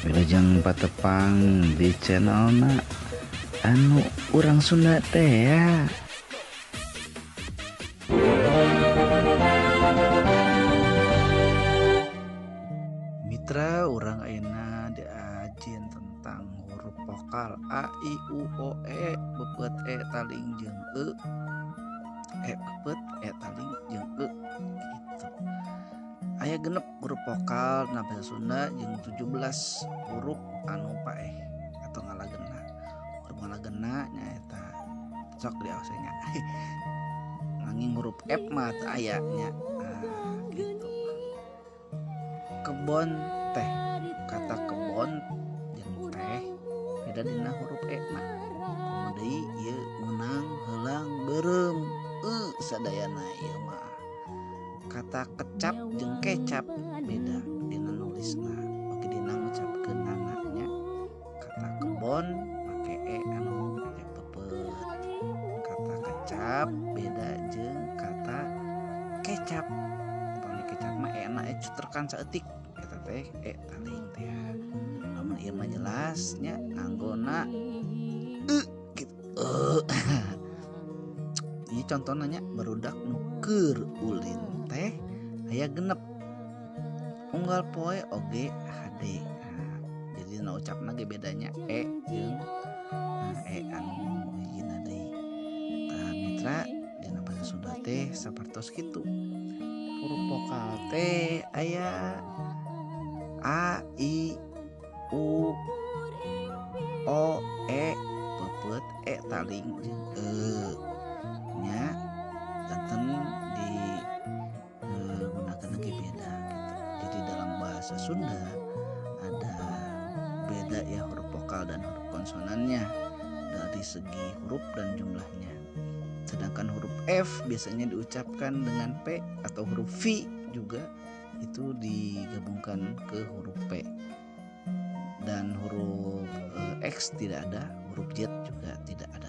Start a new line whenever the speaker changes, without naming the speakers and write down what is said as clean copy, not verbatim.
Wilujeng patepang di channelna anu urang Sunda teh ya. Mitra urang ayeuna diajieun tentang huruf vokal a i u o e beupeut e taling jeung e beupeut e taling jeung gitu. Aya genep huruf vokal na basa Sunda jeung 17 huruf anu paeh atau ngalagenna. Huruf ngalagenna nyaeta sok diaosnya. Nanging huruf F mah teu aya nya. Gitu. Kebon teh, kata kebon jeung teh beda dina huruf E mah. Kumaha deui ieu meunang heulang beureum sadayana ieu mah. Kata kecap jeung kecap beda dina nulisna oge dina ngucapkeunana nya. Kata kebon make e anu beupeut. Kata kecap beda jeung kata kecap. Umpama kecap mah e na cuterkan saeutik eta teh e taling teh. Lamun ieu mah jelas nya anggona gitu. Ini contohnya nya barudak nu keur ulin teh aya genep. Unggal poe oge hade. Jadi na ucapna ge bedanya e jeung e anu hijina deui. Tah mitra dina basa Sunda teh sapertos kitu. Huruf vokal teh aya a i u o e beupeut e taling jeung nya janten di gunakeun ge beda gitu. Jadi dalam bahasa Sunda ada beda ya huruf vokal dan huruf konsonannya dari segi huruf dan jumlahnya. Sedangkan huruf F biasanya diucapkan dengan P atau huruf V juga itu digabungkan ke huruf P. Dan huruf X tidak ada, huruf Z juga tidak ada.